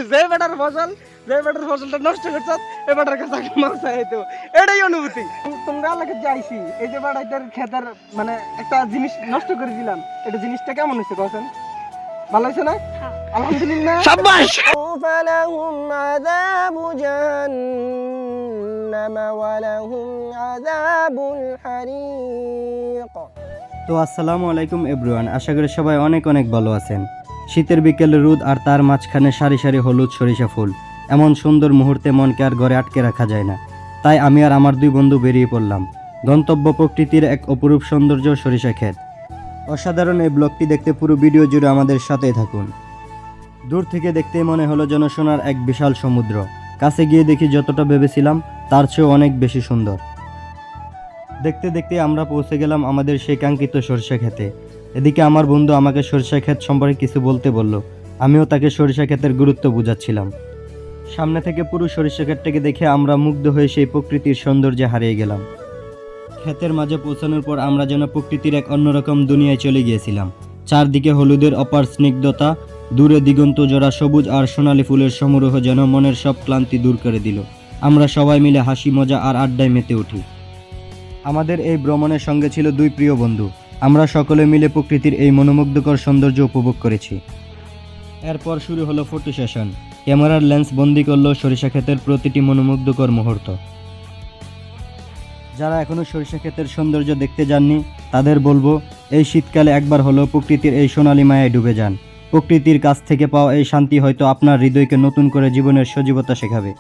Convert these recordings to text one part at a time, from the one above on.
যে বেটার ফসলটা নষ্ট করছ এ বেটার কাছে মাংসা হইতো এটাই অনুভূতি। তোমরা এলাকায় যাইছি এই যে বেটাইটার খেতের মানে একটা জিনিস নষ্ট করে দিলাম, এটা জিনিসটা কেমন হয়েছে বলেন? ভালো হয়েছে না? আলহামদুলিল্লাহ। শাবাশ। ফালাহুম আযাবু জাহান্নাম ওয়া লাহুম আযাবুল হারিক। তো আসসালামু আলাইকুম এভরিওয়ান, আশা করি সবাই অনেক অনেক ভালো আছেন। শীতের বিকেলে রোদ আর তার মাঝখানে সারি সারি হলুদ সরিষা ফুল, এমন সুন্দর মুহূর্তে মনকে আর ঘরে আটকে রাখা যায় না। তাই আমি আর আমার দুই বন্ধু বেরিয়ে পড়লাম। গন্তব্য প্রকৃতির এক অপরূপ সৌন্দর্য সরিষা ক্ষেত। অসাধারণ এই ব্লগটি দেখতে পুরো ভিডিও জুড়ে আমাদের সাথেই থাকুন। দূর থেকে দেখতেই মনে হলো যেন সোনার এক বিশাল সমুদ্র, কাছে গিয়ে দেখি যতটা ভেবেছিলাম তার চেয়েও অনেক বেশি সুন্দর। দেখতে দেখতে আমরা পৌঁছে গেলাম আমাদের সেই কাঙ্ক্ষিত সরিষা ক্ষেতে। এদিকে আমার বন্ধু আমাকে সরিষা ক্ষেত সম্পর্কে কিছু বলতে বলল, আমিও তাকে সরিষা ক্ষেতের গুরুত্ব বুঝাচ্ছিলাম। সামনে থেকে পুরো সরিষা ক্ষেতটাকে দেখে আমরা মুগ্ধ হয়ে সেই প্রকৃতির সৌন্দর্যে হারিয়ে গেলাম। ক্ষেতের মাঝে পৌঁছানোর পর আমরা যেন প্রকৃতির এক অন্যরকম দুনিয়ায় চলে গিয়েছিলাম। চারদিকে হলুদের অপার স্নিগ্ধতা, দূরে দিগন্ত জোড়া সবুজ আর সোনালী ফুলের সমারোহ যেন মনের সব ক্লান্তি দূর করে দিল। আমরা সবাই মিলে হাসি মজা আর আড্ডায় মেতে উঠি। আমাদের এই ভ্রমণের সঙ্গে ছিল দুই প্রিয় বন্ধু। আমরা সকলে মিলে প্রকৃতির এই মনোমুগ্ধকর সৌন্দর্য উপভোগ করেছি। এরপর শুরু হলো ফটো সেশন। ক্যামেরার লেন্স বন্দি করলো সরিষা ক্ষেতের প্রতিটি মনোমুগ্ধকর মুহূর্ত। যারা এখনো সরিষা ক্ষেতের সৌন্দর্য দেখতে যাননি তাদের বলবো, এই শীতকালে একবার হলো প্রকৃতির এই সোনালী মায়ায় ডুবে যান। প্রকৃতির কাছ থেকে পাওয়া এই শান্তি হয়তো আপনার হৃদয়কে নতুন করে জীবনের সজীবতা শেখাবে।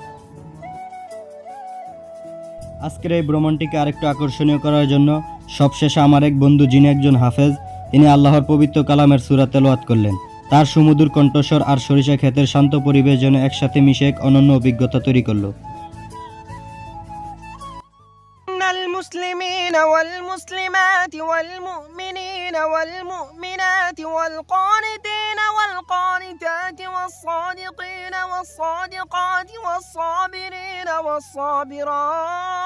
আজকের এই ভ্রমণটিকে আরেকটু আকর্ষণীয় করার জন্য সবশেষে আমার এক বন্ধু, যিনি একজন হাফেজ, তিনি আল্লাহর পবিত্র কালামের সূরা তেলাওয়াত করলেন। তার সুমধুর কণ্ঠস্বর আর সরিষা ক্ষেতের শান্ত পরিবেশ যেন একসাথে মিশে এক অনন্য অভিজ্ঞতা তৈরি করলো। المسلمين والمسلمات والمؤمنين والمؤمنات والقانتين والقانتات والصادقين والصادقات والصابرين والصابرات।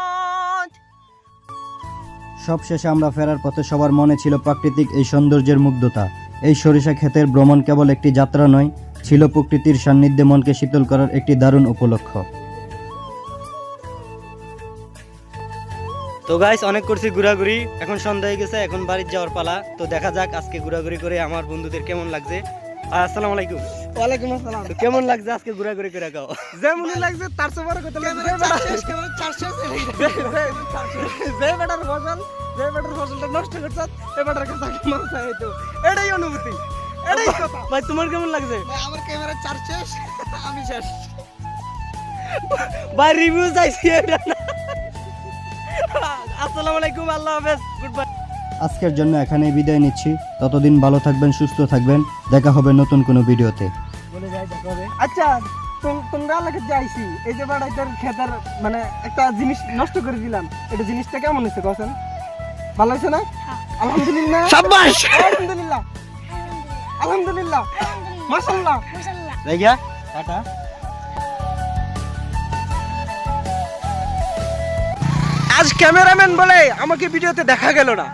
সবশেষে আমরা ফেরার পথে সবার মনে ছিল প্রাকৃতিক এই সৌন্দর্যের মুগ্ধতা। এই সরিষা ক্ষেতের ভ্রমণ কেবল একটি যাত্রা নয়, ছিল প্রকৃতির সান্নিধ্যে মনকে শীতল করার একটি দারুণ উপলক্ষ। তো গাইস, অনেক করছি ঘোরাঘুরি, এখন সন্ধ্যা হয়ে গেছে, এখন বাড়ি যাওয়ার পালা। তো দেখা যাক আজকে ঘোরাঘুরি করে আমার বন্ধুদের কেমন লাগছে। আসসালামু আলাইকুম। ওয়ালাইকুম আসসালাম। তো কেমন লাগছে আজকে ঘোরাঘুরি করে? গাও যেমন লাগছে তার চেয়ে বড় কথা লাগছে। যে বেটার ফসলটা নষ্ট করছ এ বেটার কাছে মাংসা হইতো এটাই অনুভূতি, এটাই কথা। ভাই তোমার কেমন লাগছে? আমার ক্যামেরা চার্জ শেষ, আমি শেষ। ভাই রিভিউ চাইছি এটা না। আসসালামু আলাইকুম, আল্লাহ হাফেজ, গুড বাই। আজকের জন্য এখানেই বিদায় নিচ্ছি। ততদিন ভালো থাকবেন, সুস্থ থাকবেন। দেখা হবে নতুন কোনো ভিডিওতে। আচ্ছা, তোমরা এলাকায় যাইছি এই যে বেটাইটার খেতের মানে একটা জিনিস নষ্ট করে দিলাম, এটা জিনিসটা কেমন হয়েছে বলেন? ভালো হয়েছে না? আলহামদুলিল্লাহ। শাবাশ। আলহামদুলিল্লাহ, আলহামদুলিল্লাহ, মাশাআল্লাহ। রাইগা টাটা। আজ ক্যামেরাম্যান বলে আমাকে ভিডিওতে দেখা গেল না।